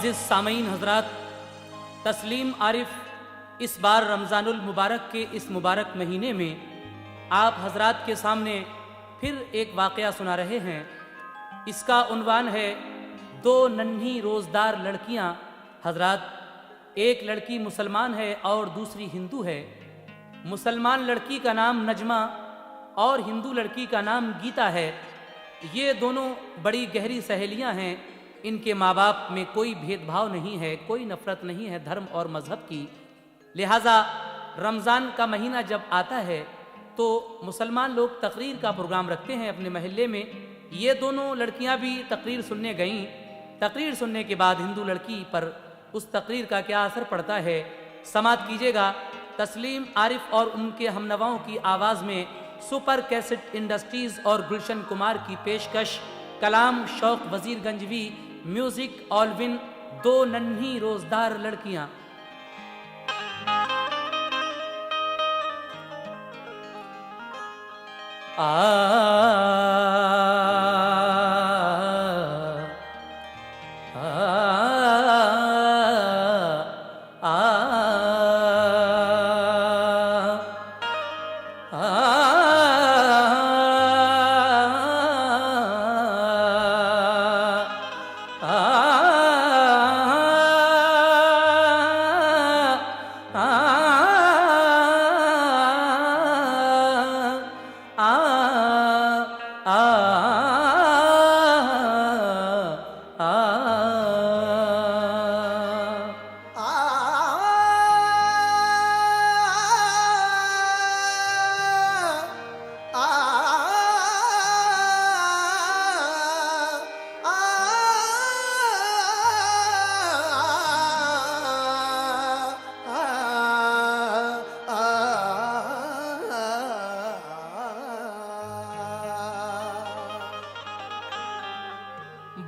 मुअज़्ज़िज़ सामईन हज़रात, तस्लीम आरिफ इस बार रमज़ानुल मुबारक के इस मुबारक महीने में आप हज़रात के सामने फिर एक वाक़या सुना रहे हैं। इसका उन्वान है दो नन्ही रोज़दार लड़कियां। हज़रात, एक लड़की मुसलमान है और दूसरी हिंदू है। मुसलमान लड़की का नाम नजमा और हिंदू लड़की का नाम गीता है। ये दोनों बड़ी गहरी सहेलियां हैं। इनके माँ बाप में कोई भेदभाव नहीं है, कोई नफरत नहीं है धर्म और मज़हब की। लिहाजा रमज़ान का महीना जब आता है तो मुसलमान लोग तकरीर का प्रोग्राम रखते हैं अपने महल्ले में। ये दोनों लड़कियां भी तकरीर सुनने गईं। तकरीर सुनने के बाद हिंदू लड़की पर उस तकरीर का क्या असर पड़ता है, समात कीजिएगा। तस्लीम आरिफ और उनके हमनवाओं की आवाज़ में सुपर कैसेट इंडस्ट्रीज़ और गुलशन कुमार की पेशकश, कलाम शौक वजीरगंजवी, म्यूज़िक ऑलविन, दो नन्ही रोज़दार लड़कियां।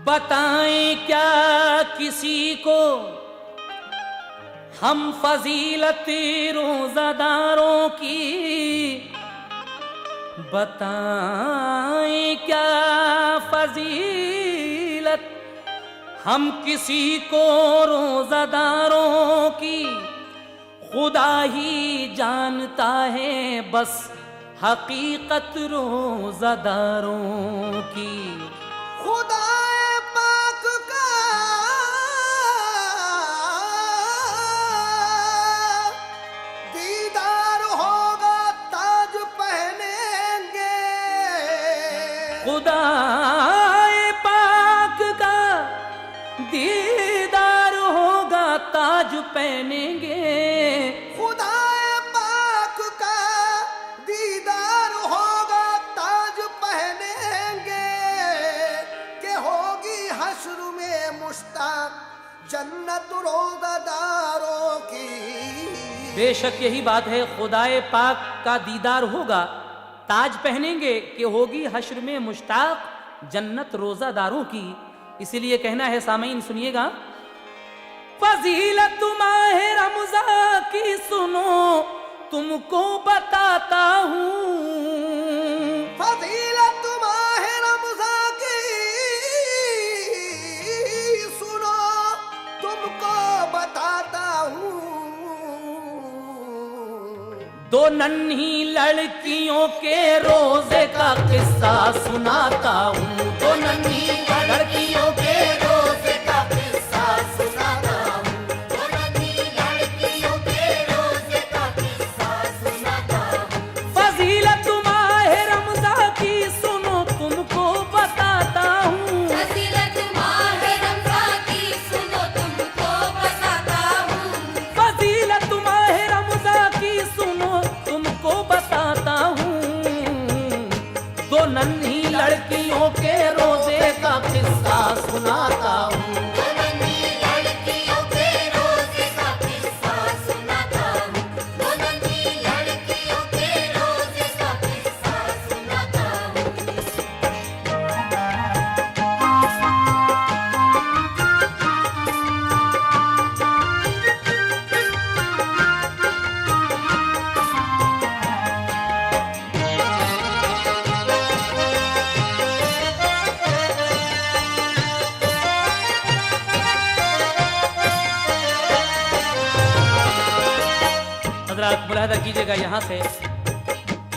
बताएं क्या किसी को हम फजीलत रोज़ादारों की, बताएं क्या फजीलत हम किसी को रोज़ादारों की। खुदा ही जानता है बस हकीकत रोज़ादारों की। खुदा खुदाए पाक का दीदार होगा ताज पहनेंगे। खुदाए पाक का दीदार होगा ताज पहनेंगे कि होगी हश्र में मुश्ताक जन्नत रोज़ादारों की। बेशक यही बात है, खुदाए पाक का दीदार होगा, ताज पहनेंगे कि होगी हश्र में मुश्ताक जन्नत रोज़ादारों की। इसीलिए कहना है सामईन, सुनिएगा। फजीलत माह रमज़ान की सुनो तुमको बताता हूँ। फजीलत माह रमज़ान की सुनो तुमको बताता हूँ। दो नन्ही लड़कियों के रोजे का किस्सा सुनाता हूँ। दो नन्ही लड़कियों के रोजे का किस्सा सुनाता हूँ। दो नन्ही लड़कियों के रोजे का किस्सा सुनाता हूँ। फजीलत माह रमज़ान की सुनो तुमको बताता हूँ। फजीलत माह रमज़ान की सुनो तुमको बताता हूँ। फजीलत माह रमज़ान की सुनो तुमको बताता हूँ। दो नन्ही लड़कियों के रोजे का किस्सा सुनाता हूँ। दो नन्ही लड़कियों के रोजे का किस्सा सुनाता हूँ। दो नन्ही लड़कियों के रोजे का किस्सा सुनाता हूँ। कीजिएगा यहाँ से।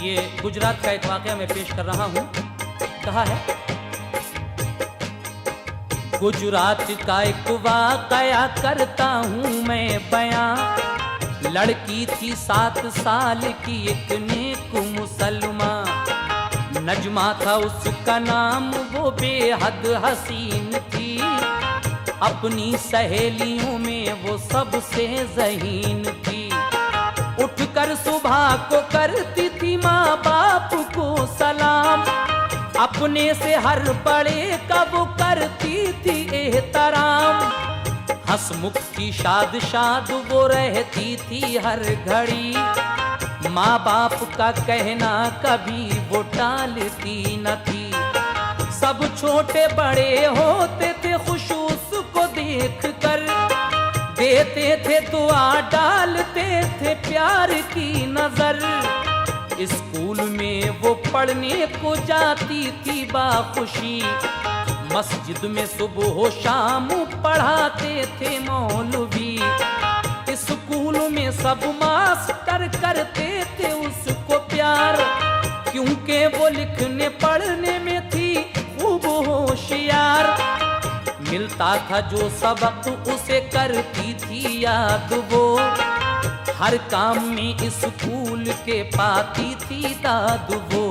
ये गुजरात का एक वाकया मैं पेश कर रहा हूँ। कहा है, गुजरात का एक वाकया करता हूँ मैं बयां। लड़की थी 7 साल की एक नेक मुसलमान। नजमा था उसका नाम, वो बेहद हसीन थी। अपनी सहेलियों में वो सबसे ज़हीन थी। उठकर सुबह को करती थी माँ बाप को सलाम। अपने से हर बड़े का वो करती थी एहतराम। हंसमुख की शाद शाद वो रहती थी हर घड़ी। माँ बाप का कहना कभी वो टालती न थी। सब छोटे बड़े होते थे खुश उसको देख कर। देते थे दुआ, डालते थे प्यार की नजर। स्कूल में वो पढ़ने को जाती थी बाखुशी। मस्जिद में सुबह शाम पढ़ाते थे मौलवी। स्कूल में सब मास्टर करते थे उसको प्यार। क्योंकि वो लिखने पढ़ने में थी खूब होशियार। मिलता था जो सबक उसे करती थी याद वो। हर काम में स्कूल के पाती थी दाद वो।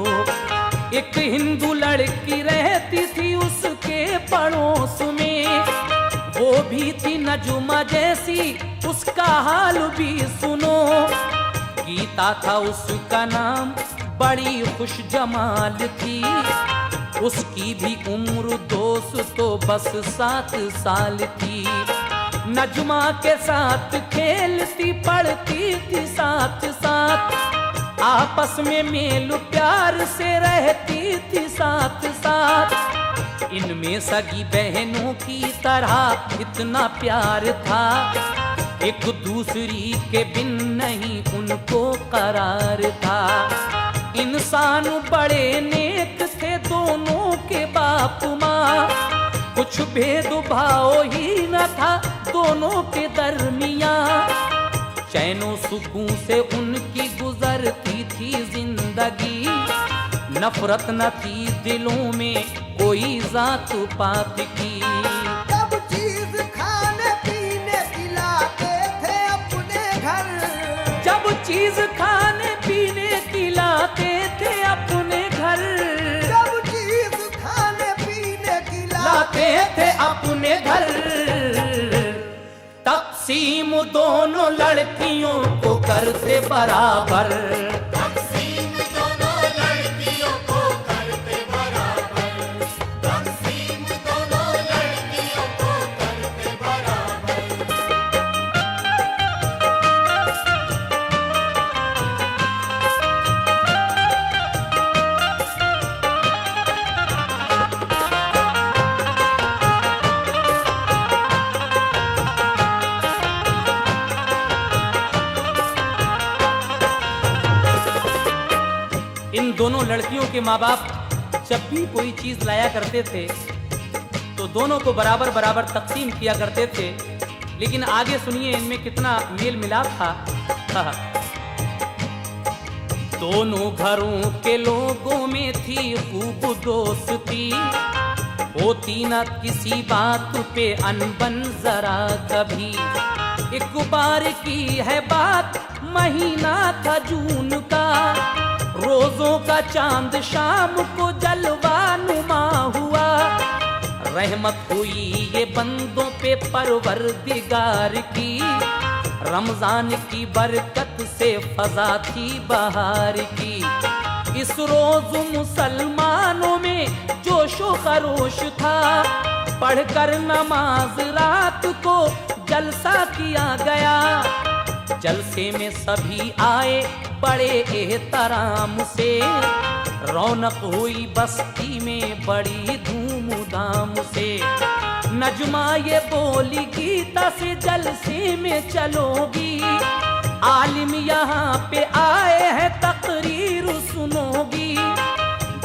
एक हिंदू लड़की रहती थी उसके पड़ोस में। वो भी थी नजुमा जैसी, उसका हाल भी सुनो। गीता था उसका नाम, बड़ी खुश जमाल थी। उसकी भी उम्र दोस्तों बस 7 साल थी। नजमा के साथ खेलती पढ़ती थी साथ साथ। आपस में मेल प्यार से रहती थी साथ साथ। इनमें सगी बहनों की तरह इतना प्यार था। एक दूसरी के बिन नहीं उनको करार था। इंसान बड़े नेक थे दोनों के बाप माँ। कुछ भेदभाव ही न था दोनों के दरमियाँ। चैनो सुकून से उनकी गुजरती थी जिंदगी। नफरत न थी दिलों में कोई जात पात की। सब चीज खाने पीने खिलाते थे अपने घर। जब चीज खाने पीने खिलाते थे अपने घर। सब चीज खाने पीने लाते थे अपने घर। तक़सीम दोनों लड़कियों को करते बराबर। तक़सीम दोनों लड़कियों को करते बराबर। तक़सीम दोनों लड़कियों को करते बराबर। इन दोनों लड़कियों के माँ बाप जब भी कोई चीज लाया करते थे तो दोनों को बराबर बराबर तकसीम किया करते थे। लेकिन आगे सुनिए इनमें कितना मेल मिलाप था। दोनों घरों के लोगों में थी खूब दोस्ती। होती न किसी बात पे अनबन जरा कभी। एक बार की है बात, महीना था जून का। रोजों का चांद शाम को जलवा नुमा हुआ। रहमत हुई ये बंदों पे परवरदिगार की। रमजान की बरकत से फजा थी बहार की। इस रोज मुसलमानों में जोशो खरोश था। पढ़कर नमाज रात को जलसा किया गया। जलसे में सभी आए बड़े एहतराम से। रौनक हुई बस्ती में बड़ी धूमधाम से। नजमा ये बोली गीता से जलसे में चलोगी। आलिम यहाँ पे आए हैं तकरीर सुनोगी।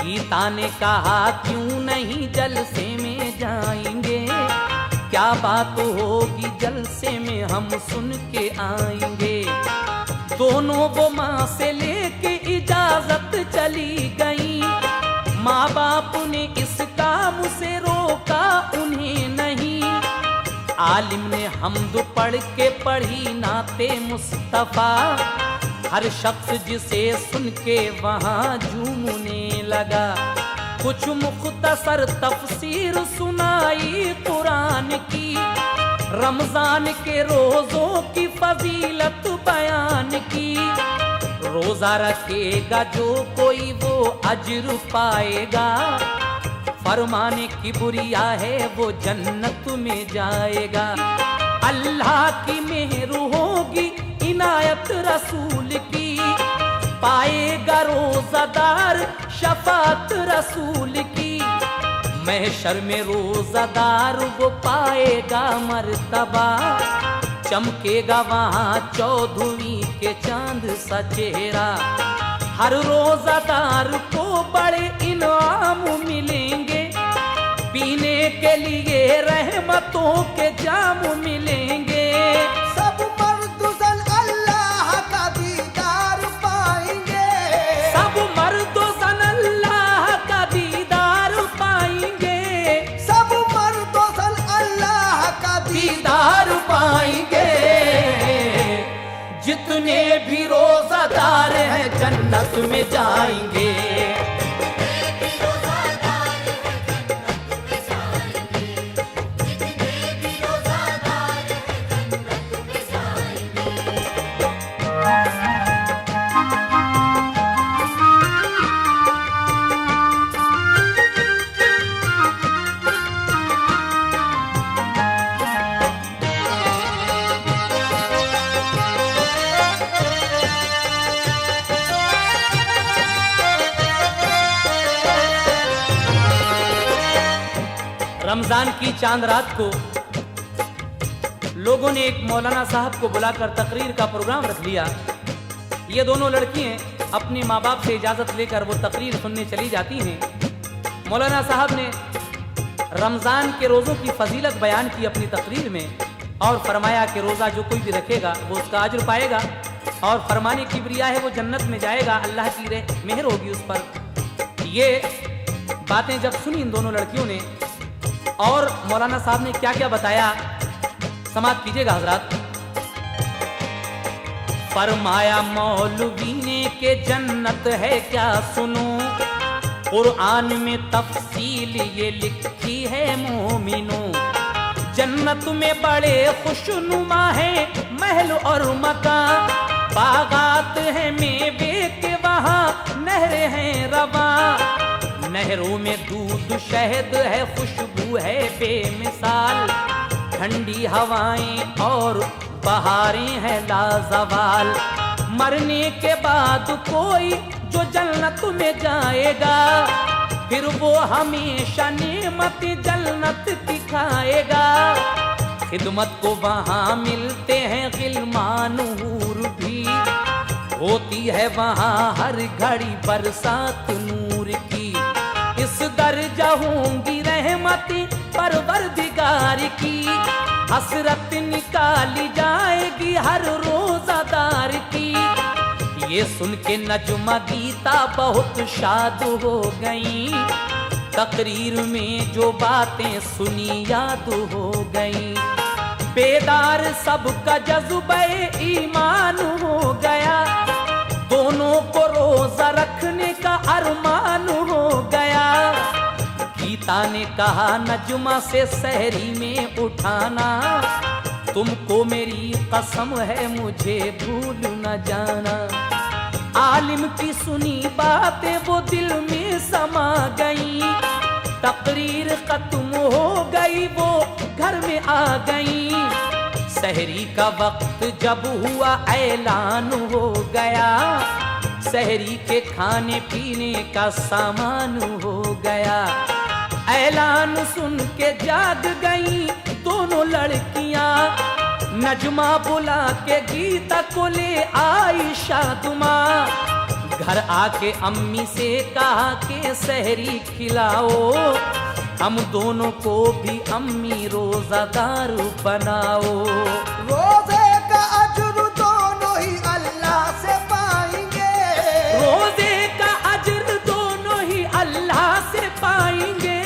गीता ने कहा क्यों नहीं जलसे में जाएंगे। क्या बात होगी जलसे में हम सुन के आएंगे। दोनों वो माँ से लेके इजाजत चली गई। माँ बाप ने इस काम से रोका उन्हें नहीं। आलिम ने हम्द पढ़ के पढ़ी नाते मुस्तफा। हर शख्स जिसे सुन के वहाँ झूमने लगा। कुछ मुख्तसर तफसीर सुनाई कुरान की। रमजान के रोजों की फजीलत बयान की। रोजा रखेगा जो कोई वो अजर पाएगा। फरमाने की बुरिया है वो जन्नत में जाएगा। अल्लाह की मेहर होगी इनायत रसूल की। पाएगा रोजादार शफात रसूल की। महशर में रोजादार वो पाएगा मर्तबा। चमकेगा वहाँ चौधरी के चांद सा चेहरा। हर रोजादार को बड़े इनाम मिलेंगे। पीने के लिए रहमतों के जाम मिलेंगे। सब मर्द सन अल्लाह का दीदार पाएंगे। सब मर्द सन अल्लाह का दीदार पाएंगे। सब मर्द सन अल्लाह का दीदार पाएंगे। जितने भी रोजादार हैं जन्नत में जाएंगे। रमजान की चांद रात को लोगों ने एक मौलाना साहब को बुलाकर तकरीर का प्रोग्राम रख लिया। ये दोनों लड़कियां अपने माँ बाप से इजाज़त लेकर वो तकरीर सुनने चली जाती हैं। मौलाना साहब ने रमज़ान के रोज़ों की फजीलत बयान की अपनी तकरीर में और फरमाया कि रोज़ा जो कोई भी रखेगा वो उसका अज्र पाएगा और फरमाने की ब्रिया है वो जन्नत में जाएगा। अल्लाह की मेहर होगी उस पर। ये बातें जब सुनी इन दोनों लड़कियों ने और मौलाना साहब ने क्या क्या बताया समाप्त कीजिएगा हजरात। फरमाया मौलवी ने के जन्नत है क्या सुनो। कुरान में तफसील ये लिखी है मोमिनो। जन्नत में बड़े खुशनुमा है महल और मकान। बागात है मेवे के वहाँ नहरें हैं रवा। नहरों में दूध शहद है खुशबू है बेमिसाल। ठंडी हवाएं और बहारें हैं लाजवाल। मरने के बाद कोई जो जन्नत में जाएगा फिर वो हमेशा नेमत जन्नत की खाएगा। खिदमत को वहाँ मिलते हैं गिलमान हूर भी। होती है वहाँ हर घड़ी बरसात नूर की। इस दर्जा होंगी रहमती परवरदिगार की। हसरत निकाली जाएगी हर रोजादार की। ये सुन के नजमा गीता बहुत शाद हो गई। तकरीर में जो बातें सुनी याद हो गई। बेदार सबका जज्बे ईमान हो गया। दोनों को रोजा रखने का अरमान हो गया। गीता ने कहा नजमा से सहरी में उठाना। तुमको मेरी कसम है मुझे भूल न जाना। आलिम की सुनी बातें वो दिल में समा गई। तकरीर खत्म हो गई वो घर में आ गई। सहरी का वक्त जब हुआ ऐलान हो गया। सहरी के खाने पीने का सामान हो गया। ऐलान सुन के जाग गई दोनों लड़कियां। नजमा बुला के गीता को ले आई शादुमा। घर आके अम्मी से कहा कि सहरी खिलाओ। हम दोनों को भी अम्मी रोजादार बनाओ। रोजे का अजर दोनों ही अल्लाह अल्लाह से पाएंगे।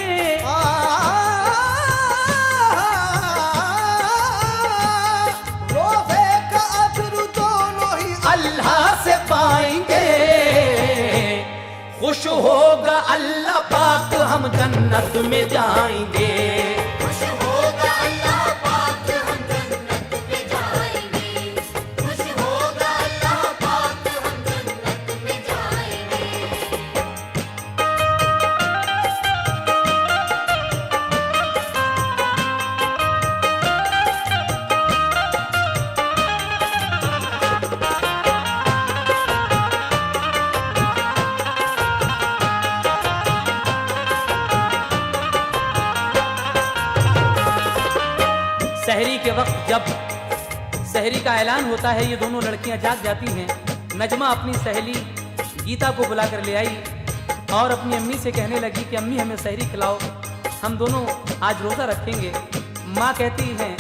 रोज़े का अज्र दोनों ही अल्लाह से पाएंगे। खुश होगा अल्लाह पाक, हम जन्नत में जाएंगे। खुश होगा अल्लाह पाक, हम जन्नत में जाएंगे। खुश होगा अल्लाह पाक, हम जन्नत में जाएंगे। सहरी के वक्त जब सहरी का ऐलान होता है, ये दोनों लड़कियां जाग जाती हैं। नजमा अपनी सहेली गीता को बुला कर ले आई और अपनी अम्मी से कहने लगी कि अम्मी हमें सहरी खिलाओ, हम दोनों आज रोज़ा रखेंगे। माँ कहती हैं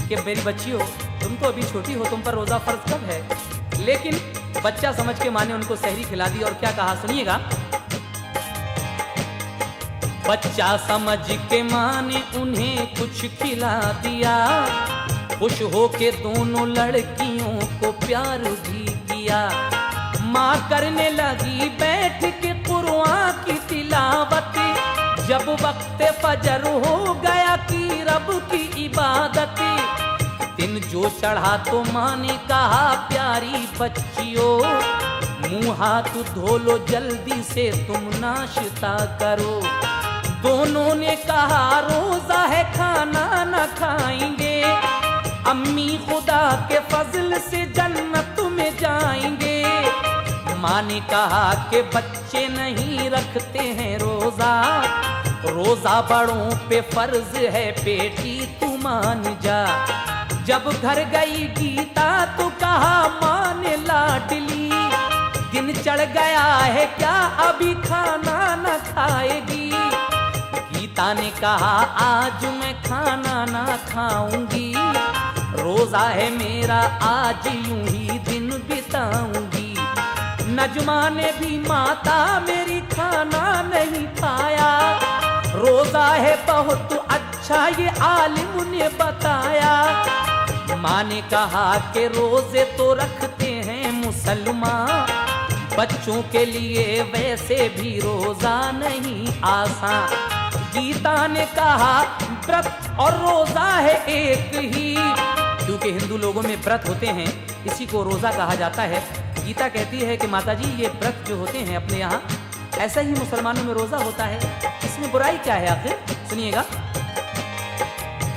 कि मेरी बच्चियों, तुम तो अभी छोटी हो, तुम पर रोज़ा फ़र्ज कब है। लेकिन बच्चा समझ के माँ ने उनको सहरी खिला दी और क्या कहा सुनिएगा। बच्चा समझ के माँ ने उन्हें कुछ खिला दिया, खुश होके दोनों लड़कियों को प्यार भी किया। माँ करने लगी बैठ के कुरान की तिलावत, जब वक्त फजर हो गया की रब की इबादत। दिन जो चढ़ा तो माँ ने कहा प्यारी बच्चियों, मुँह हाथ धो लो जल्दी से, तुम नाश्ता करो। दोनों ने कहा रोजा है खाना न खाएंगे, अम्मी खुदा के फजल से जन्नत में जाएंगे। माँ ने कहा कि बच्चे नहीं रखते हैं रोजा, रोजा बड़ों पे फर्ज है बेटी तू मान जा। जब घर गई गीता तो कहा माँ ने लाडली, दिन चढ़ गया है क्या अभी खाना न खाएगी। गीता ने कहा आज मैं खाना ना खाऊंगी, रोजा है मेरा आज यूं ही दिन बिताऊंगी। नजमा ने भी माता मेरी खाना नहीं खाया, रोजा है बहुत अच्छा ये आलिम ने बताया। माँ ने कहा कि रोजे तो रखते हैं मुसलमान, बच्चों के लिए वैसे भी रोजा नहीं आसान। गीता ने कहा व्रत और रोजा है एक ही, क्योंकि हिंदू लोगों में व्रत होते हैं, इसी को रोजा कहा जाता है। गीता कहती है कि माताजी ये व्रत जो होते हैं अपने यहाँ, ऐसा ही मुसलमानों में रोजा होता है, इसमें बुराई क्या है आखिर, सुनिएगा।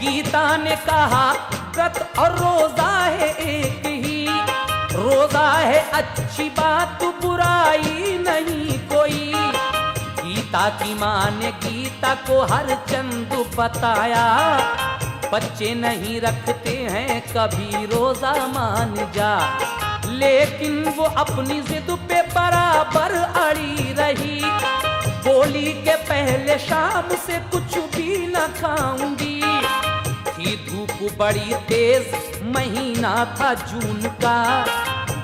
गीता ने कहा व्रत और रोजा है एक ही, रोजा है अच्छी बात बुराई नहीं कोई। गीता की माँ ने गीता को हर चंद बताया, बच्चे नहीं रखते हैं कभी रोजा मान जा। लेकिन वो अपनी जिद पे बराबर अड़ी रही, बोली के पहले शाम से कुछ भी न खाऊंगी। थी धूप बड़ी तेज, महीना था जून का,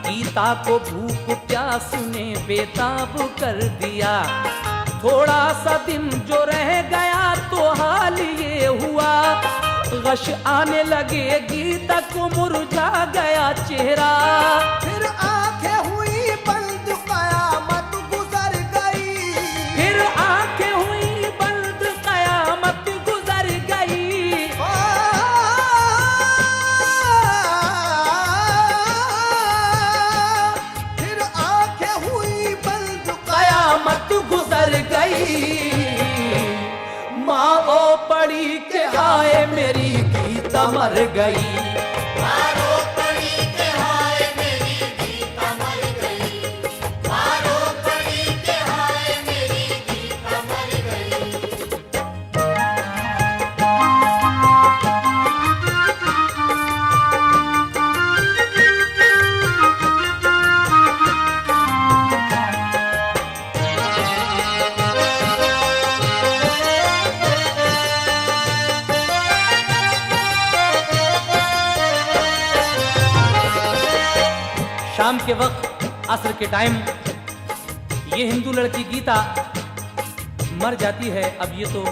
गीता को भूख प्यास ने बेताब कर दिया। थोड़ा सा दिन जो रह गया तो हाल ये हुआ, गश आने लगे गीता को मुरझा गया चेहरा। फिर आंखें हुई बंद कयामत गुजर गई, फिर आंखें हुई बंद कयामत गुजर गई। फिर आंखें हुई बंद कयामत गुजर गई। माँ ओ पड़ी के हाय मेरी गीता मर गई। मारो पड़ी के हाय मेरी गीता मर गई। मारो पड़ी के हाय मेरी गीता मर गई। शाम के वक्त असर के टाइम ये हिंदू लड़की गीता मर जाती है। अब ये तो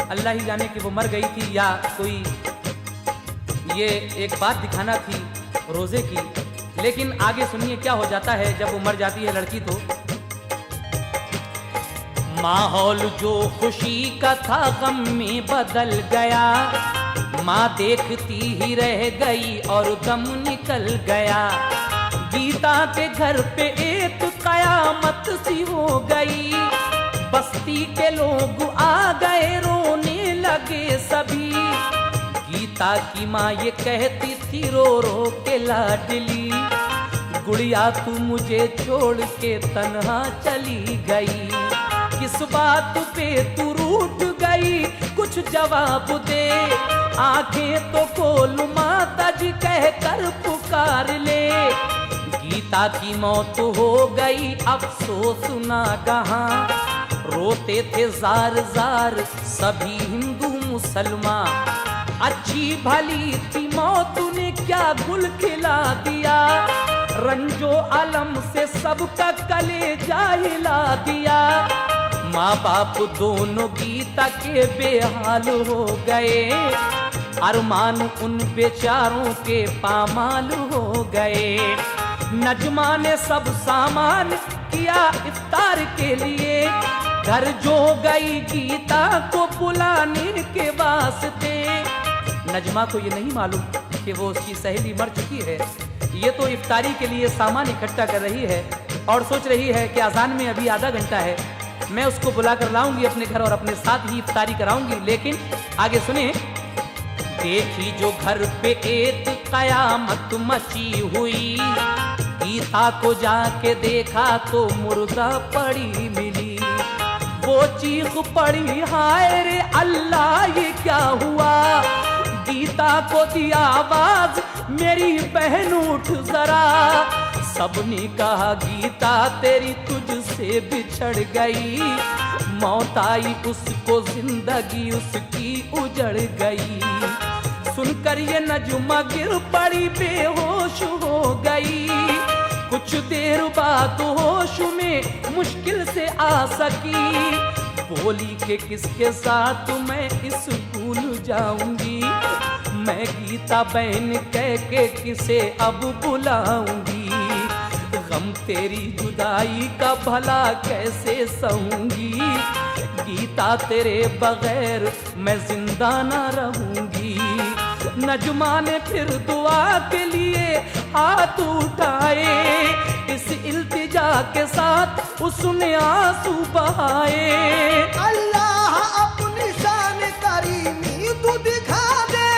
अल्लाह ही जाने कि वो मर गई थी या कोई ये एक बात दिखाना थी रोजे की। लेकिन आगे सुनिए क्या हो जाता है जब वो मर जाती है लड़की। तो माहौल जो खुशी का था गम में बदल गया, माँ देखती ही रह गई और दम निकल गया। गीता के घर पे एक कयामत सी हो गई, बस्ती के लोग आ गए रोने लगे सभी। गीता की माँ ये कहती थी रो रो के लाडली, गुड़िया तू मुझे छोड़ के तन्हा चली गई। किस बात पे तू रूठ गई कुछ जवाब दे, आंखें तो खोल माता जी कह कर पुकार ले। गीता की मौत हो गई अफसोस ना कहाँ, रोते थे जार जार सभी हिंदू मुसलमान। अच्छी भली थी मौत ने क्या गुल खिला दिया, रंजो अलम से सबका कलेजा हिला दिया। माँ बाप दोनों गीता के बेहाल हो गए, अरमान उन बेचारों के पामाल हो गए। नजमा ने सब सामान किया इफ्तार के लिए, घर जो गई गीता को बुलाने के वास्ते। नजमा को ये नहीं मालूम कि वो उसकी सहेली मर चुकी है। ये तो इफ्तारी के लिए सामान इकट्ठा कर रही है और सोच रही है कि अजान में अभी आधा घंटा है, मैं उसको बुला कर लाऊंगी अपने घर और अपने साथ ही इफ्तारी कराऊंगी। लेकिन आगे सुने, देखी जो घर पे एक कयामत मची हुई, गीता को जाके देखा तो मुर्दा पड़ी मिली। वो चीख पड़ी हाय रे अल्लाह ये क्या हुआ, गीता को दिया आवाज मेरी बहन उठ जरा। सबने कहा गीता तेरी तुझसे बिछड़ गई, मौत आई उसको जिंदगी उसकी उजड़ गई। सुनकर ये नजुमा गिर पड़ी बेहोश हो गई, कुछ देर बाद होश में मुश्किल से आ सकी। बोली के किसके साथ मैं स्कूल जाऊंगी, मैं गीता बहन कह के किसे अब बुलाऊंगी। गम तेरी जुदाई का भला कैसे सहूंगी, गीता तेरे बगैर मैं जिंदा ना रहूंगी। नजमा ने फिर दुआ के लिए हाथ उठाए, इस इल्तिजा के साथ उसने आंसू बहाए। अल्लाह अपनी शान करीमी तू दिखा दे,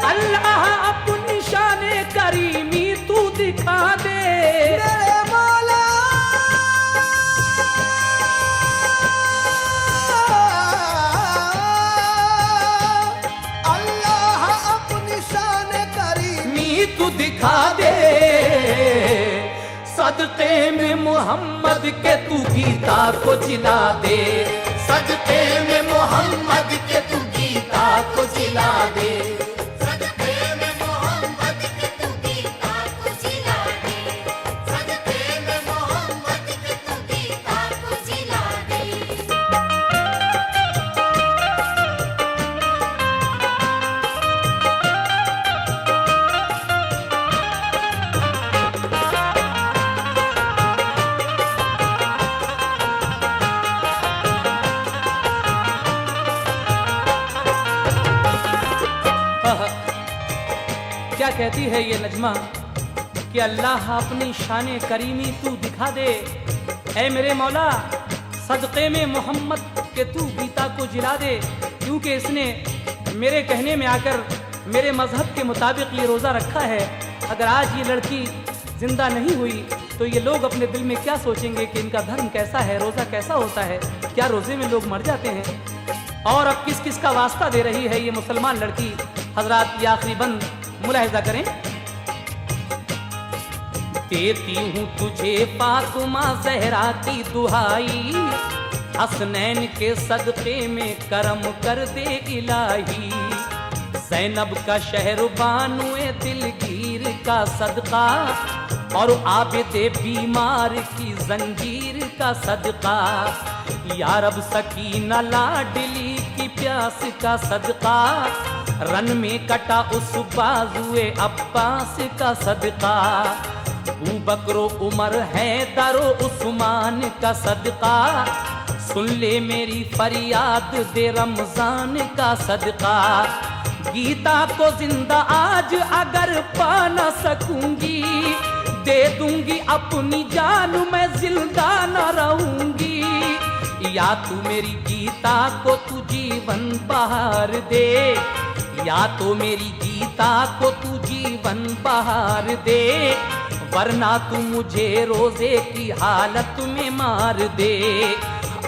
अल्लाह अपनी शान करीमी तू दिखा दे। मेरे मौला अल्लाह अपनी शान करीमी तू दिखा दे, सदक़े में मोहम्मद के तू गीता को जिला दे। सदके में मोहम्मद के तू गीता को जिला दे, सदके में मोहम्मद के तू गीता को जिला दे, सदके में मोहम्मद के तू गीता को जिला दे। क्या कहती है ये नजमा कि अल्लाह अपनी शान करीमी तू दिखा दे। ऐ मेरे मौला सदक़े में मोहम्मद के तू गीता को जिला दे, क्योंकि इसने मेरे कहने में आकर मेरे मजहब के मुताबिक ये रोज़ा रखा है। अगर आज ये लड़की जिंदा नहीं हुई तो ये लोग अपने दिल में क्या सोचेंगे कि इनका धर्म कैसा है, रोज़ा कैसा होता है, क्या रोज़े में लोग मर जाते हैं। और अब किस किस का वास्ता दे रही है ये मुसलमान लड़की। हजरात ये आखिरी बंद मुलाहिजा करें। देती हूँ तुझे फातिमा ज़हरा की दुहाई, हसनैन के सदक़े में करम कर दे इलाही। ज़ैनब का शहर बानुए दिलगीर का सदका, और आबिद बीमार की जंजीर का सदका। या रब सकीना लाडली की प्यास का सदका, रन में कटा उस बाजुए अब्बास का सदका, अबू बकरो उमर हैदरो उस्मान का सदका, सुन ले मेरी फरियाद दे रमजान का सदका। गीता को जिंदा आज अगर पा न सकूंगी, दे दूंगी अपनी जान मैं जिंदा न रहूंगी। या तू मेरी गीता को तू जीवन बहार दे, या तो मेरी गीता को तू जीवन बहार दे, वरना तू मुझे रोजे की हालत में मार दे।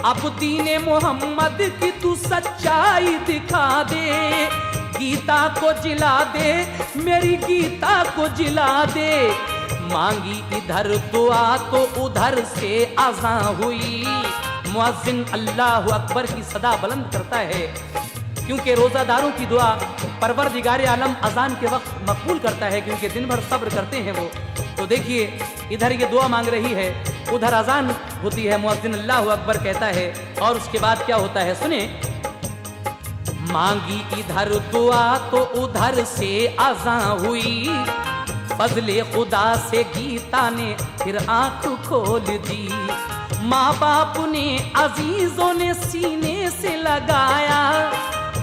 अब दीने मोहम्मद की तू सच्चाई दिखा दे, गीता को जिला दे, मेरी गीता को जिला दे। मांगी इधर दुआ तो उधर से अज़ां हुई, मुअज्जिन अल्लाहु अकबर की सदा बुलंद करता है, क्योंकि रोज़ादारों की दुआ परवरदिगार आलम अज़ान के वक्त मकबूल करता है, क्योंकि दिन भर सब्र करते हैं वो। तो देखिए इधर ये दुआ मांग रही है, उधर अज़ान होती है, मुअज्जिन अल्लाहु अकबर कहता है, और उसके बाद क्या होता है सुने। मांगी इधर दुआ तो उधर से अज़ां हुई, फज़ले खुदा से गीता ने फिर आंख खोल दी। माँ बाप ने अजीजों ने सीने से लगाया,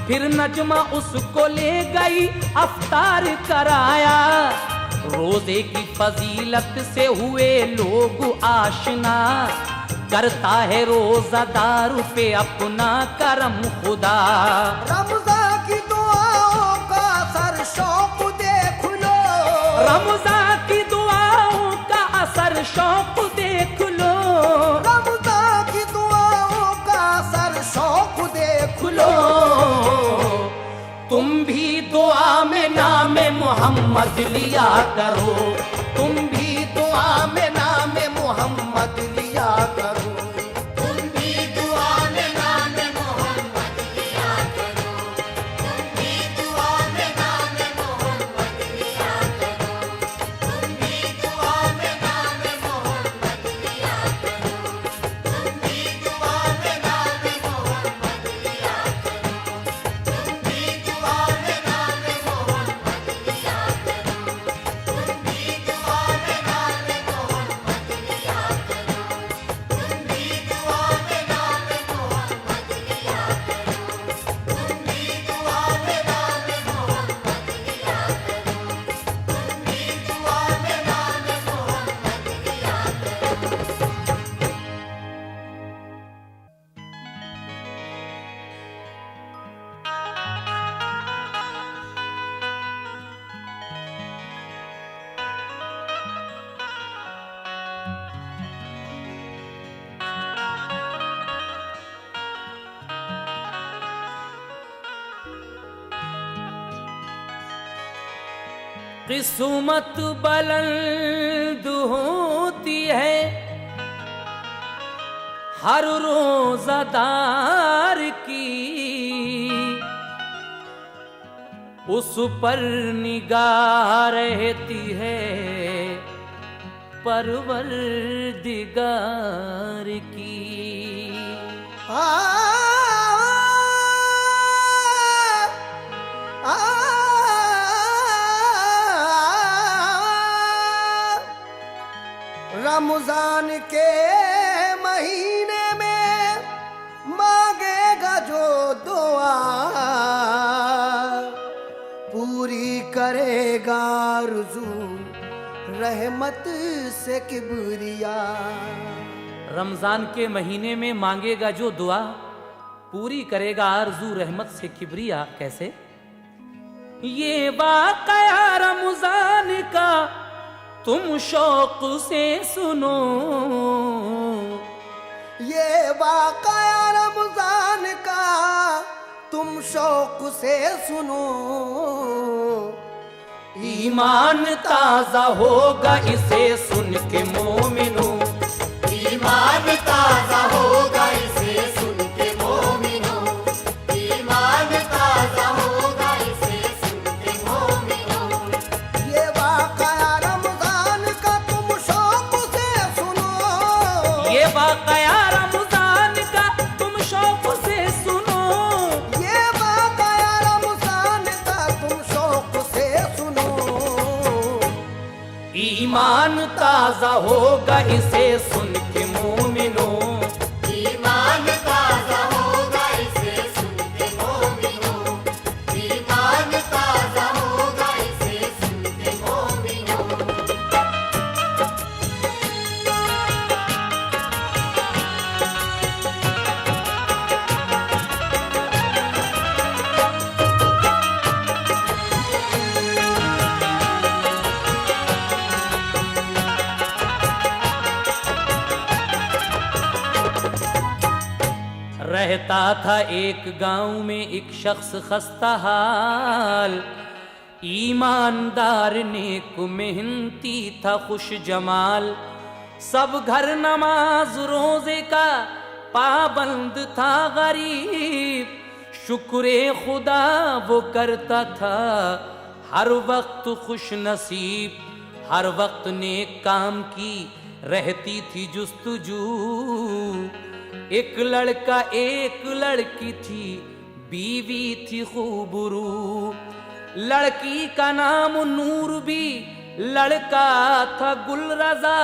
फिर नजमा उसको ले गई अफ्तार कराया। रोजे की फजीलत से हुए लोग आशना, करता है रोजादार पे अपना करम खुदा। रमजान की दुआओं का असर शौक देख लो, रमजान की दुआओं का असर शौक देख लो, रमजान की दुआओं का असर शौक देख लो। तुम भी दुआ में नाम मोहम्मद लिया करो, तुम भी दुआ में नाम मोहम्मद लिया करो। तुम भी दुआ में नाम मोहम्मद लिया करो, तुम भी दुआ में नाम मोहम्मद लिया करो, तुम भी दुआ में नाम मोहम्मद लिया करो, तुम भी दुआ में नाम मोहम्मद लिया करो, तुम भी दुआ में नाम मोहम्मद लिया करो, तुम भी दुआ में नाम मोहम्मद लिया करो, तुम भी दुआ में नाम मोहम्मद लिया करो, तुम भी दुआ में नाम मोहम्मद लिया करो, तुम भी दुआ में नाम मोहम्मद लिया करो। किस्मत बुलंद होती है हर रोज़ादार की, उस पर निगाह रहती है परवरदिगार की। रमजान के महीने में मांगेगा जो दुआ, पूरी करेगा आरज़ू रहमत से किबरिया। रमजान के महीने में मांगेगा जो दुआ, पूरी करेगा आरजू रहमत से किबरिया। कैसे? ये वाक़या रमजान का तुम शौक से सुनो, ये वाक़या रमजान का तुम शौक से सुनो। ईमान ताज़ा होगा इसे सुन के मोमिनो, ईमान ताज़ा होगा इसे सुन के मोमिनो, ईमान ताज़ा होगा इसे सुन के मोमिनो। ये वाक़या रमजान का तुम शौक से सुनो, ये वाक़या रमजान का ईमान ताजा होगा इसे सुन के मोमिनों। ईमान ताज़ा होगा इसे सुन के मोमिनों। ईमान ताज़ा होगा इसे सुन के मोमिनों। रहता था एक गांव में एक शख्स खस्ता हाल, ईमानदार नेक मेहनती था खुश जमाल। सब घर नमाज रोजे का पाबंद था गरीब, शुक्रे खुदा वो करता था हर वक्त खुश नसीब। हर वक्त नेक काम की रहती थी जुस्तजू, एक लड़का एक लड़की थी, बीवी थी खूबरू। लड़की का नाम नूर भी, लड़का था गुलरजा।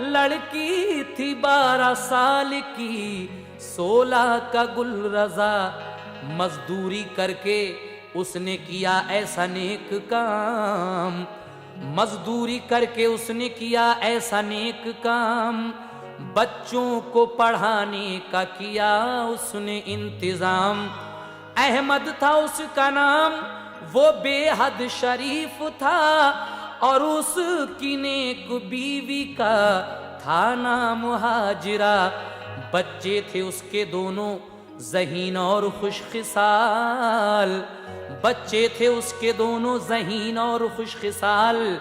लड़की थी 12 साल की, 16 का गुलरजा। मजदूरी करके उसने किया ऐसा नेक काम, मजदूरी करके उसने किया ऐसा नेक काम। बच्चों को पढ़ाने का किया उसने इंतजाम। अहमद था उसका नाम, वो बेहद शरीफ था, और उसकी नेक बीवी का था नाम हाजिरा। बच्चे थे उसके दोनों ज़हीन और खुशखिसाल, बच्चे थे उसके दोनों ज़हीन और खुशखिसाल।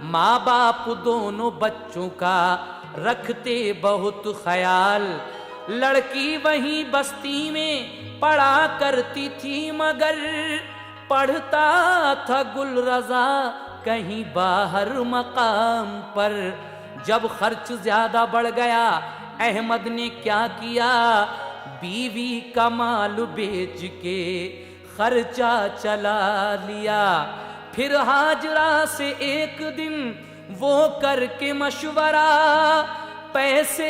माँ बाप दोनों बच्चों का रखते बहुत ख्याल। लड़की वहीं बस्ती में पढ़ा करती थी, मगर पढ़ता था गुलरजा कहीं बाहर मकाम पर। जब खर्च ज्यादा बढ़ गया, अहमद ने क्या किया, बीवी का माल बेच के खर्चा चला लिया। फिर हाजरा से एक दिन वो करके मशवरा, पैसे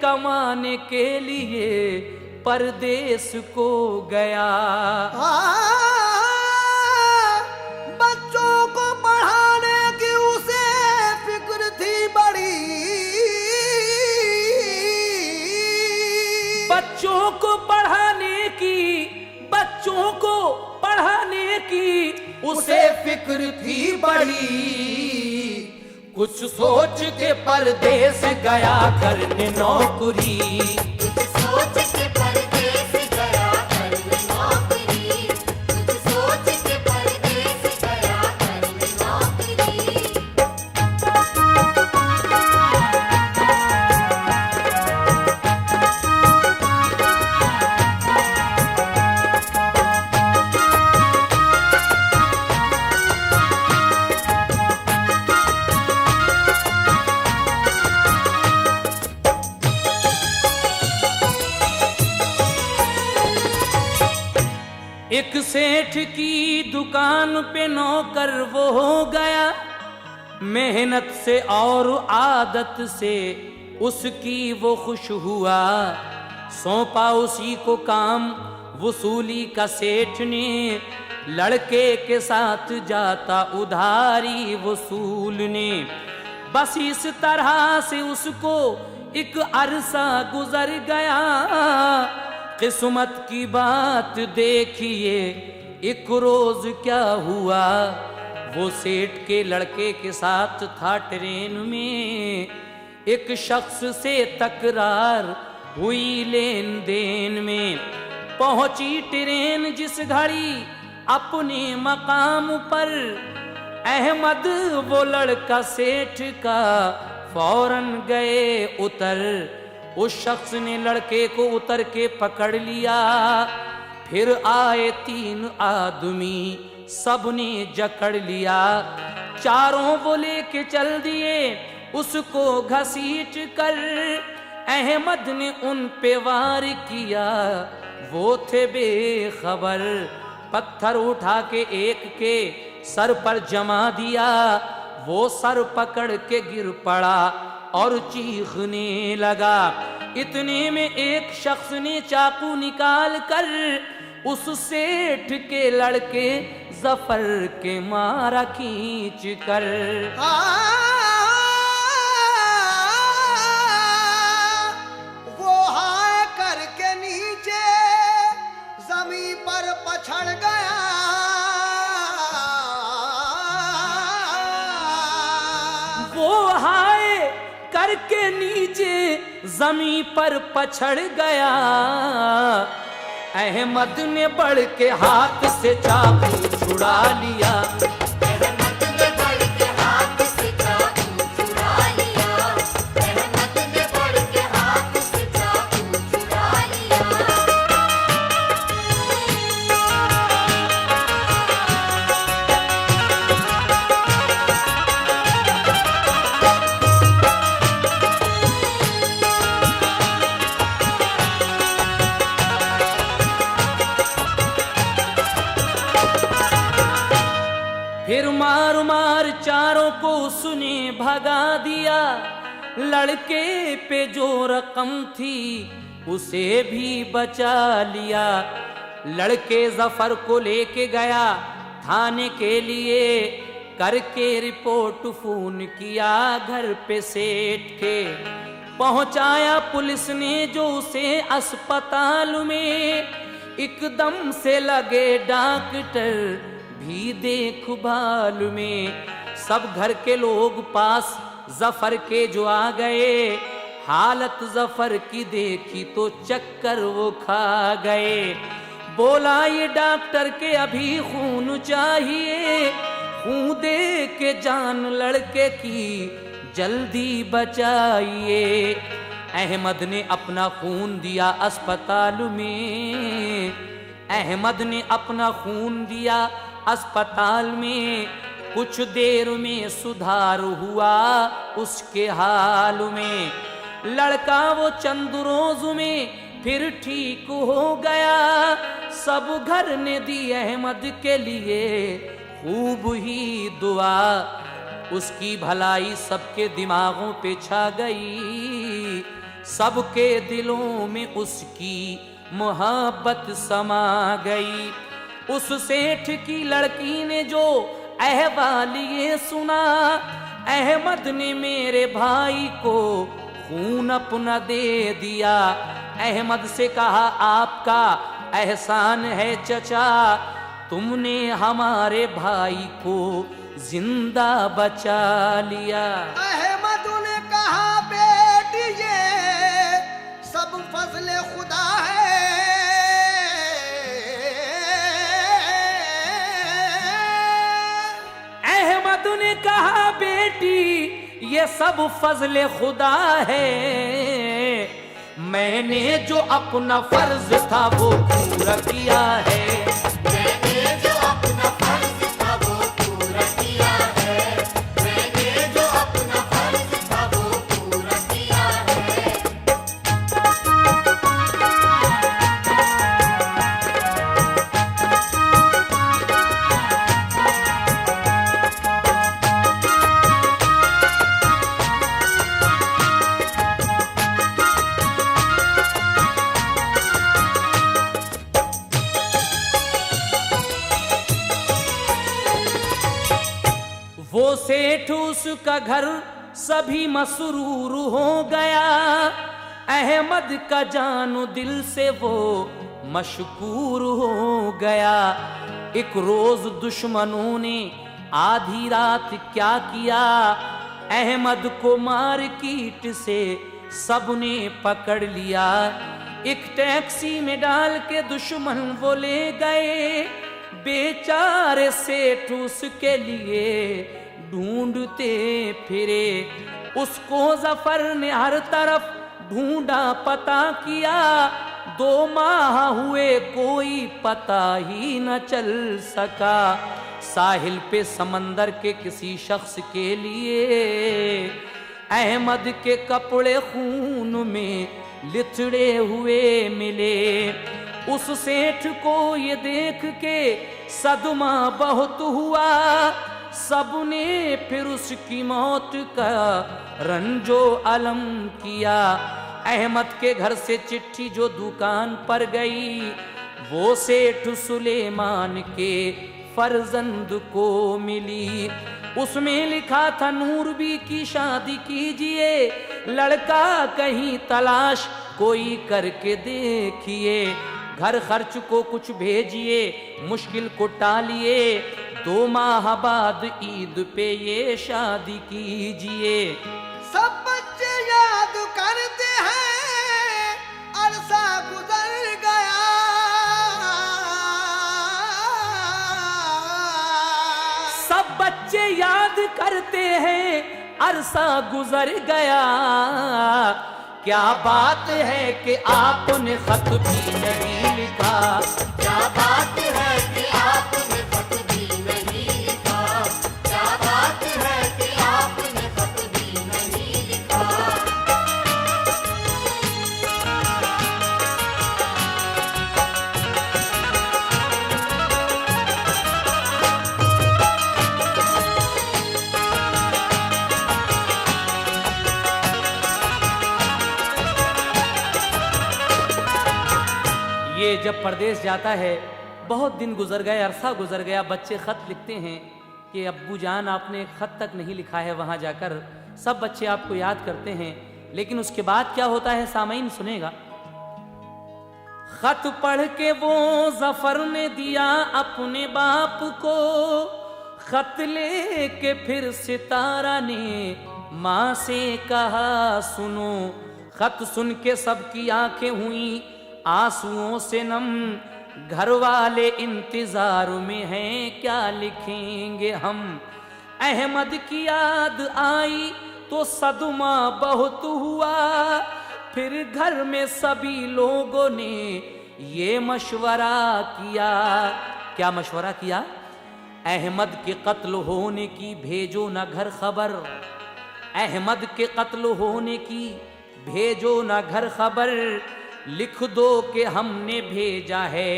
कमाने के लिए परदेश को गया। बच्चों को पढ़ाने की उसे फिक्र थी बड़ी, बच्चों को पढ़ाने की, बच्चों को पढ़ाने की उसे फिक्र थी बड़ी। कुछ सोच के परदेश गया करने नौकरी। कुछ सोच के परदेस गया करने नौकरी। कुछ सोच के परदेस गया करने नौकरी। एक सेठ की दुकान पे नौकर वो हो गया, मेहनत से और आदत से उसकी वो खुश हुआ। सौंपा उसी को काम वसूली का सेठ ने, लड़के के साथ जाता उधारी वसूलने। बस इस तरह से उसको एक अरसा गुजर गया। किस्मत की बात देखिए एक रोज क्या हुआ, वो सेठ के लड़के के साथ था ट्रेन में। एक शख्स से तकरार हुई लेन देन में, पहुंची ट्रेन जिस घड़ी अपने मकाम पर, अहमद वो लड़का सेठ का फौरन गए उतर। उस शख्स ने लड़के को उतर के पकड़ लिया। फिर आए 3 आदमी, सबने जकड़ लिया। चारों वो लेके चल दिए उसको घसीट कर। अहमद ने उन पे वार किया, वो थे बेखबर। पत्थर उठा के एक के सर पर जमा दिया, वो सर पकड़ के गिर पड़ा और चीखने लगा। इतने में एक शख्स ने चाकू निकाल कर उस सेठ के लड़के जफर के मारा खींच कर। वो हाय करके नीचे जमीन पर पछड़ गया। वो हाय करके नीचे जमीन पर पछड़ गया। अहमद ने बढ़ के हाथ से चाकू छुड़ा लिया। अहमद ने बढ़ के हाथ से चाकू छुड़ा लिया। अहमद ने बढ़ के हाथ से चाकू छुड़ा लिया। फिर मार मार चारों को उसने भगा दिया। लड़के पे जो रकम थी उसे भी बचा लिया। लड़के जफर को लेके गया थाने के लिए। करके रिपोर्ट फोन किया घर पे सेठ के। पहुंचाया पुलिस ने जो उसे अस्पताल में। एकदम से लगे डॉक्टर भी देखभाल में। सब घर के लोग पास जफर के जो आ गए। हालत जफर की देखी तो चक्कर वो खा गए। बोला ये डॉक्टर के अभी खून चाहिए। खून दे के जान लड़के की जल्दी बचाइए। अहमद ने अपना खून दिया अस्पताल में। अहमद ने अपना खून दिया अस्पताल में। कुछ देर में सुधार हुआ उसके हाल में। लड़का वो चंद रोज में फिर ठीक हो गया। सब घर ने दी अहमद के लिए खूब ही दुआ। उसकी भलाई सबके दिमागों पे छा गई। सबके दिलों में उसकी मोहब्बत समा गई। उस सेठ की लड़की ने जो अहवाल ये सुना। अहमद ने मेरे भाई को खून अपना दे दिया। अहमद से कहा आपका एहसान है चचा। तुमने हमारे भाई को जिंदा बचा लिया। अहमद ने कहा बेटी ये सब फजले खुदा है। अहमद ने कहा बेटी ये सब फजले खुदा है। मैंने जो अपना फर्ज था वो पूरा किया है। मैंने जो अपना फर्ज था वो पूरा किया है। मैंने जो अपना फर्ज था वो पूरा किया है। वो सेठ उसका घर सभी मसरूर हो गया। अहमद का जानो दिल से वो मशकूर हो गया। एक रोज दुश्मनों ने आधी रात क्या किया। अहमद को मार्केट से सबने पकड़ लिया। एक टैक्सी में डाल के दुश्मन वो ले गए। बेचारे सेठ उसके लिए ढूंढते फिरे। उसको जफर ने हर तरफ ढूंढा पता किया। 2 माह हुए कोई पता ही न चल सका। साहिल पे समंदर के किसी शख्स के लिए अहमद के कपड़े खून में लिथड़े हुए मिले। उस सेठ को ये देख के सदमा बहुत हुआ। सबने फिर उसकी मौत का रंजो अलम किया। अहमद के घर से चिट्ठी जो दुकान पर गई, वो सेठ सुलेमान के फर्जंद को मिली। उसमें लिखा था नूरबी की शादी कीजिए, लड़का कहीं तलाश कोई करके देखिए। घर खर्च को कुछ भेजिए, मुश्किल को टालिए, 2 माह बाद ईद पे ये शादी कीजिए। सब बच्चे याद करते हैं अरसा गुजर गया, सब बच्चे याद करते हैं अरसा गुजर गया। क्या बात है कि आपने खत भी नहीं लिखा, क्या बात है कि आपने खत भी नहीं लिखा, क्या बात है कि आपने खत भी नहीं लिखा। ये जब परदेश जाता है, बहुत दिन गुजर गए, अरसा गुजर गया, बच्चे खत लिखते हैं कि अब्बू जान आपने खत तक नहीं लिखा है वहां जाकर। सब बच्चे आपको याद करते हैं, लेकिन उसके बाद क्या होता है सामईन सुनेगा। खत पढ़ के वो जफर ने दिया अपने बाप को, खत ले के फिर सितारा ने माँ से कहा सुनो। खत सुन के सबकी आंखें हुई आंसुओं से नम, घर वाले इंतजार में हैं क्या लिखेंगे हम। अहमद की याद आई तो सदमा बहुत हुआ, फिर घर में सभी लोगों ने ये मशवरा किया। क्या मशवरा किया? अहमद के कत्ल होने की भेजो ना घर खबर, अहमद के कत्ल होने की भेजो ना घर खबर, लिख दो कि हमने भेजा है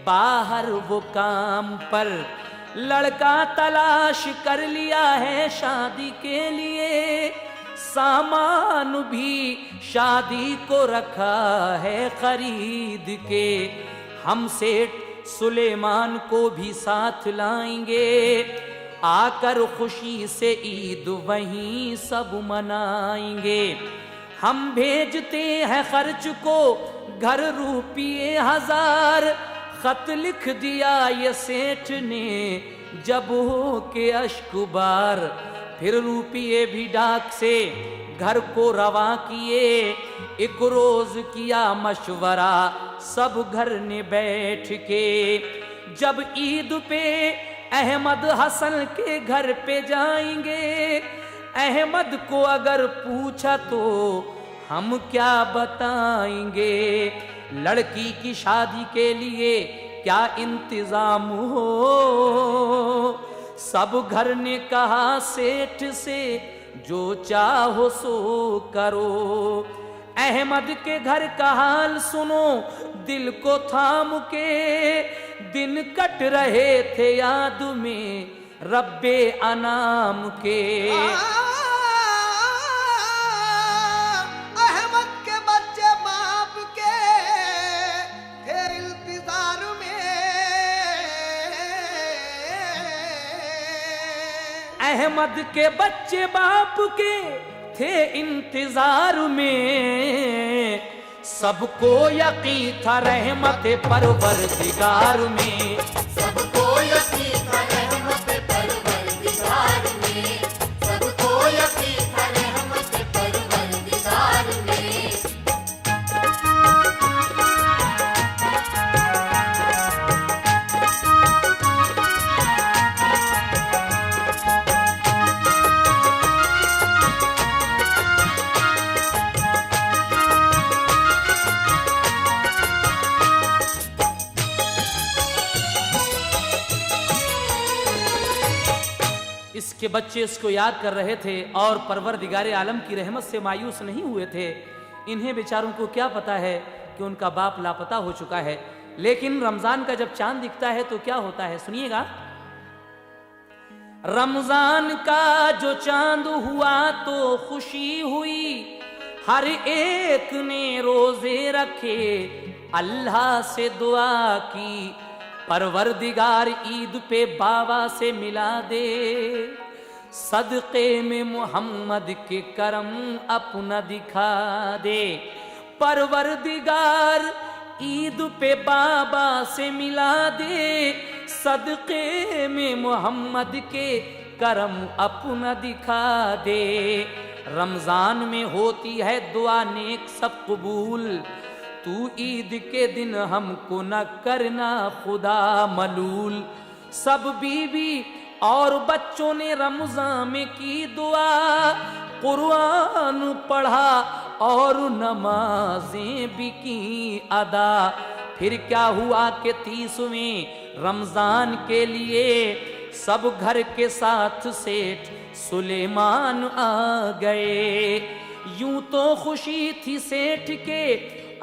बाहर वो काम पर। लड़का तलाश कर लिया है शादी के लिए, सामान भी शादी को रखा है खरीद के। हम सेठ सुलेमान को भी साथ लाएंगे, आकर खुशी से ईद वहीं सब मनाएंगे। हम भेजते हैं खर्च को घर रुपये 1000, खत लिख दिया ये सेठ ने जब हो के अश्कुबार। फिर रुपये भी डाक से घर को रवा किए, एक रोज किया मशवरा सब घर ने बैठ के। जब ईद पे अहमद हसन के घर पे जाएंगे, अहमद को अगर पूछा तो हम क्या बताएंगे। लड़की की शादी के लिए क्या इंतजाम हो, सब घर ने कहा सेठ से जो चाहो सो करो। अहमद के घर का हाल सुनो दिल को थाम के, दिन कट रहे थे याद में रब्बे अनाम के। अहमद के बच्चे बाप के थे इंतजार में, अहमद के बच्चे बाप के थे इंतजार में, सबको यकीन था रहमत परवरदिगार में। सबको यकीन था रहमत परवरदिगार में, सबको यकीन था रहमत परवरदिगार में। इसके बच्चे इसको याद कर रहे थे और परवरदिगार आलम की रहमत से मायूस नहीं हुए थे। इन्हें बेचारों को क्या पता है कि उनका बाप लापता हो चुका है। लेकिन रमजान का जब चांद दिखता है तो क्या होता है सुनिएगा। रमजान का जो चांद हुआ तो खुशी हुई, हर एक ने रोजे रखे, अल्लाह से दुआ की, परवरदिगार ईद पे बाबा से मिला दे, सदक़े में मोहम्मद के करम अपना दिखा दे। परवरदिगार ईद पे बाबा से मिला दे, सदक़े में मोहम्मद के करम अपना दिखा दे। रमजान में होती है दुआ नेक सब कबूल, तू ईद के दिन हमको न करना खुदा मलूल। सब बीवी और बच्चों ने रमजान में की दुआ, कुरान पढ़ा और नमाजें भी की अदा। फिर क्या हुआ कि 30वें रमजान के लिए सब घर के साथ सेठ सुलेमान आ गए। यूं तो खुशी थी सेठ के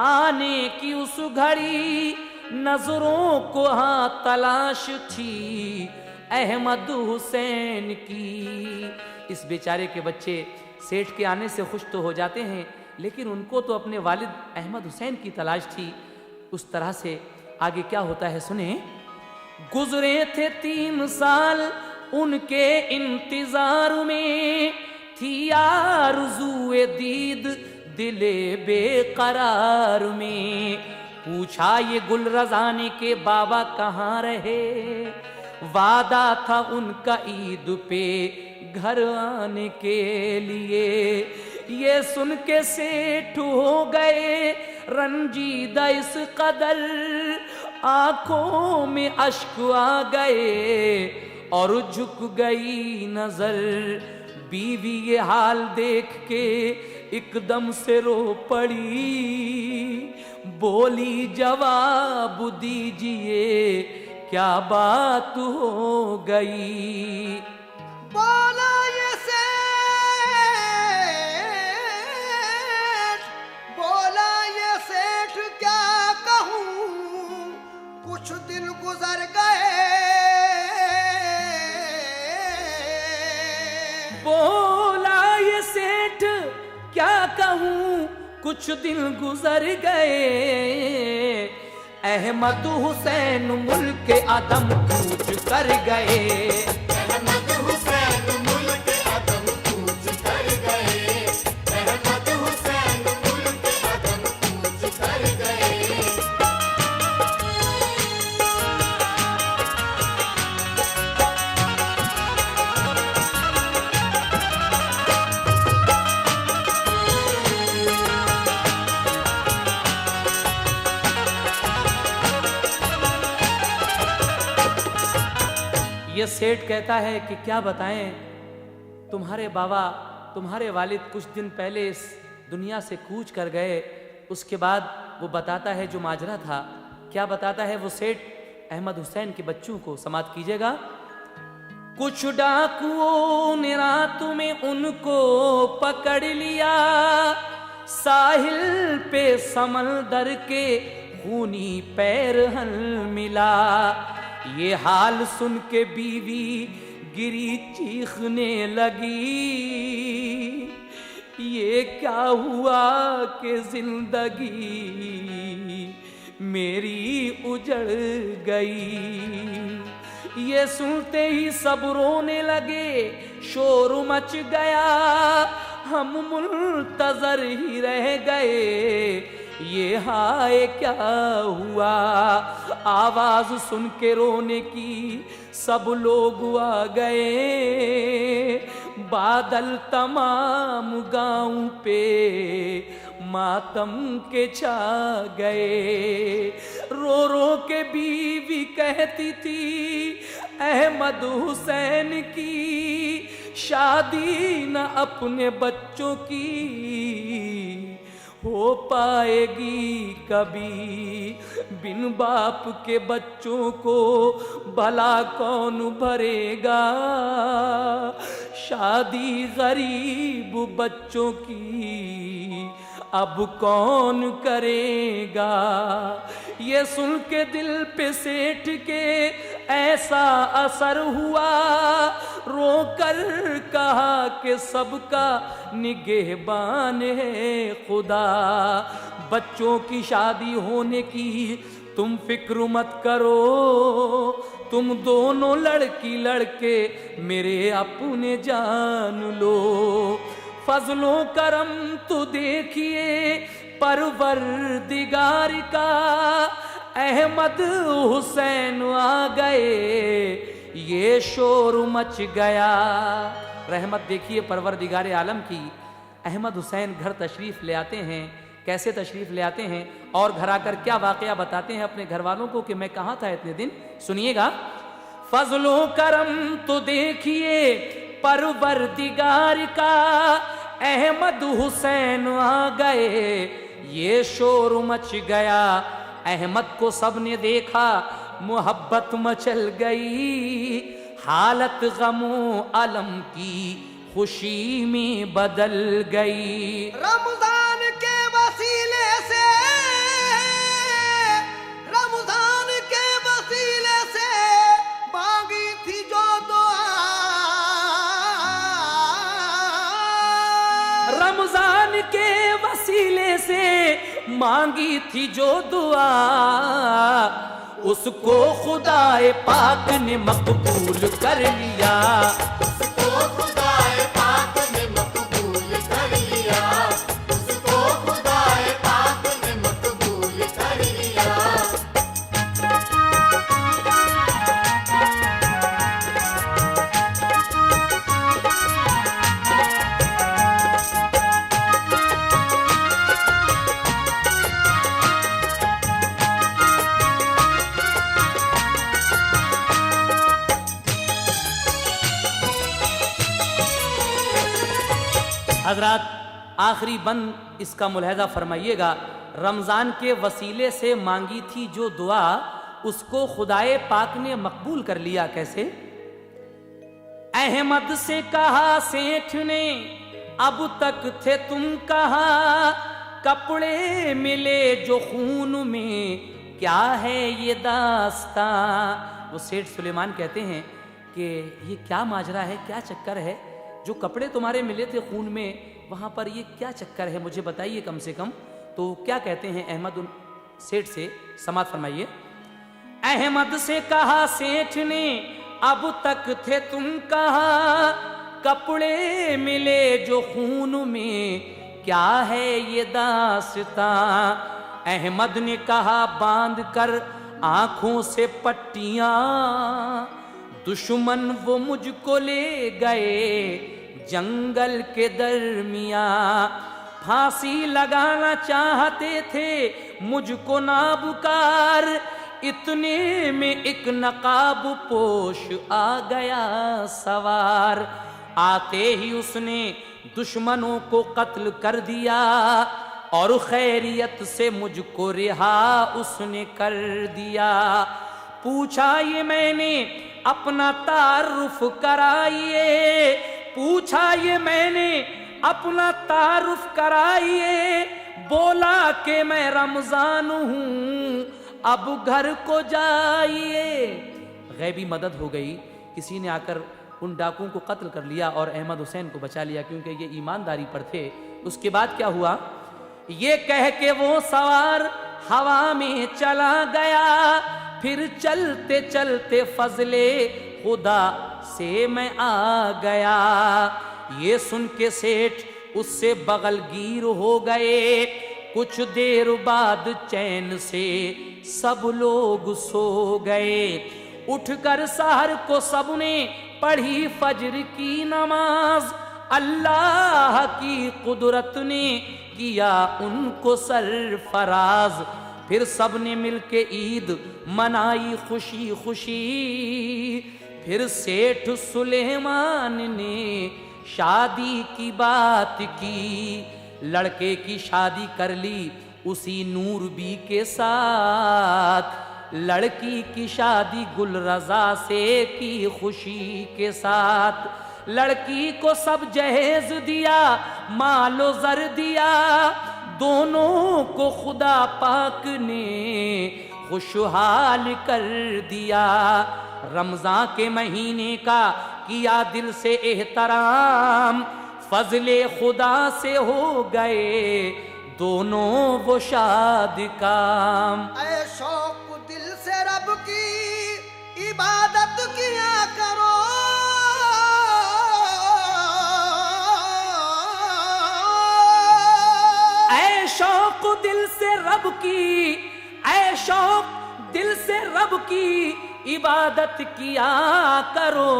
आने की उस घड़ी, नजरों को हाँ तलाश थी अहमद हुसैन की। इस बेचारे के बच्चे सेठ के आने से खुश तो हो जाते हैं, लेकिन उनको तो अपने वालिद अहमद हुसैन की तलाश थी। उस तरह से आगे क्या होता है सुने। गुजरे थे 3 साल उनके इंतजार में, थी आरज़ूए दीद दिले बेकरार में। पूछा ये गुलरज़ाने के बाबा कहाँ रहे, वादा था उनका ईद पे घर आने के लिए। ये सुन के सेठ हो गए रंजीदा इस कदर, आंखों में अश्क आ गए और झुक गई नजर। बीवी ये हाल देख के एकदम से रो पड़ी, बोली जवाब दीजिए क्या बात हो गई। बोला ये सेठ क्या कहूँ, कुछ दिन गुजर गए। बोला ये सेठ क्या कहूँ, कुछ दिन गुजर गए। अहमद हुसैन मुल्क अदम कूच कर गए। अहमद हुसैन मुल्क अदम कूच कर गए। अहमद हुसैन मुल्क अदम कूच कर गए। ये सेठ कहता है कि क्या बताएं, तुम्हारे बाबा तुम्हारे वालिद कुछ दिन पहले इस दुनिया से कूच कर गए। उसके बाद वो बताता है जो माजरा था। क्या बताता है वो सेठ अहमद हुसैन के बच्चों को, समाप्त कीजिएगा। कुछ डाकुओं ने रात में उनको पकड़ लिया, साहिल पे समंदर के खूनी पैर हल मिला। ये हाल सुन के बीवी गिरी चीखने लगी, ये क्या हुआ कि जिंदगी मेरी उजड़ गई। ये सुनते ही सब रोने लगे, शोर मच गया, हम मुंतजर ही रह गए। ये हाय क्या हुआ, आवाज सुन के रोने की सब लोग आ गए। बादल तमाम गांव पे मातम के छा गए। रो रो के बीवी कहती थी अहमद हुसैन की शादी न अपने बच्चों की हो पाएगी कभी। बिन बाप के बच्चों को भला कौन भरेगा, शादी गरीब बच्चों की अब कौन करेगा। ये सुन के दिल पे सेठ के ऐसा असर हुआ, रोकर कहा कि सबका निगहबान है खुदा। बच्चों की शादी होने की तुम फिक्र मत करो, तुम दोनों लड़की लड़के मेरे अपने जान लो। फजलो करम तो देखिए परवरदिगार का, अहमद हुसैन आ गए ये शोर मच गया। रहमत देखिए परवरदिगार आलम की, अहमद हुसैन घर तशरीफ ले आते हैं। कैसे तशरीफ ले आते हैं और घर आकर क्या वाकया बताते हैं अपने घर वालों को कि मैं कहाँ था इतने दिन, सुनिएगा। फजलो करम तो देखिए परवरदिगार का, अहमद हुसैन आ गए ये शोर मच गया। अहमद को सबने देखा मोहब्बत मचल गई, हालत गमो अलम की खुशी में बदल गई। रमजान के वसीले से, रमजान के वसीले से मांगी थी जो दुआ, रमजान के वसीले से मांगी थी जो दुआ, उसको खुदाए पाक ने मकबूल कर लिया। उसको खुदाए पाक ने मकबूल कर लिया, उसको खुदाए पाक ने मकबूल कर लिया। हजरात आखिरी बंद इसका मुलाहजा फरमाइएगा। रमजान के वसीले से मांगी थी जो दुआ, उसको खुदाए पाक ने मकबूल कर लिया। कैसे? अहमद से कहा सेठ ने अब तक थे तुम कहाँ, कपड़े मिले जो खून में क्या है ये दास्तां। वो सेठ सुलेमान कहते हैं कि ये क्या माजरा है, क्या चक्कर है, जो कपड़े तुम्हारे मिले थे खून में वहां पर ये क्या चक्कर है, मुझे बताइए कम से कम। तो क्या कहते हैं अहमद उन सेठ से, समात फरमाइए। अहमद से कहा सेठ ने अब तक थे तुम कहाँ, कपड़े मिले जो खून में क्या है ये दास्तां। अहमद ने कहा बांध कर आंखों से पट्टियां, दुश्मन वो मुझको ले गए जंगल के दरमिया। फांसी लगाना चाहते थे मुझको नाबुकार, इतने में एक नकाब पोश आ गया सवार। आते ही उसने दुश्मनों को कत्ल कर दिया और खैरियत से मुझको रिहा उसने कर दिया। पूछा ये मैंने अपना तारुफ कराइए, पूछा ये मैंने अपना तारुफ कराइए। बोला कि मैं रमजान हूं अब घर को जाइए। गैबी मदद हो गई, किसी ने आकर उन डाकुओं को कत्ल कर लिया और अहमद हुसैन को बचा लिया, क्योंकि ये ईमानदारी पर थे। उसके बाद क्या हुआ, ये कह के वो सवार हवा में चला गया। फिर चलते चलते फजले खुदा से मैं आ गया। ये सुन के सेठ उससे बगलगीर हो गए। कुछ देर बाद चैन से सब लोग सो गए। उठकर सहर को सबने पढ़ी फजर की नमाज। अल्लाह की कुदरत ने किया उनको सरफराज। फिर सबने मिलके ईद मनाई खुशी खुशी। फिर सेठ सुलेमान ने शादी की बात की। लड़के की शादी कर ली उसी नूर बी के साथ। लड़की की शादी गुलरजा से की खुशी के साथ। लड़की को सब जहेज दिया, मालो जर दिया। दोनों को खुदा पाक ने खुशहाल कर दिया। रमजान के महीने का किया दिल से एहतराम, फजले खुदा से हो गए दोनों वो शाद काम। ऐ शौक दिल से रब की इबादत किया करो, ऐ शौक दिल से रब की, ऐ शौक दिल से रब की इबादत किया करो।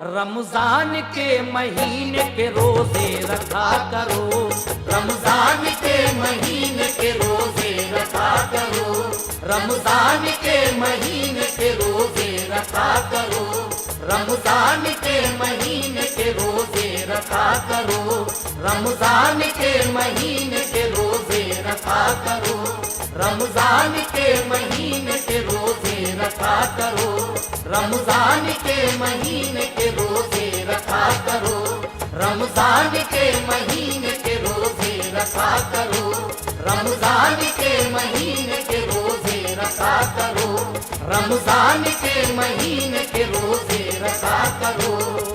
रमजान के महीने के रोजे रखा करो, रमजान के महीने के रोजे रखा करो, रमजान के महीने के रोजे रखा करो, रमजान के महीने के रोजे रखा करो, रमजान के महीने के रोजे रखा करो, रमजान के महीने के रोजे रखा करो, रमजान के महीने के रोजे रखा करो, रमजान के महीने के रोजे रखा करो, रमजान के महीने के रोजे रखा करो, रमजान के महीने के रोजे रखा करो।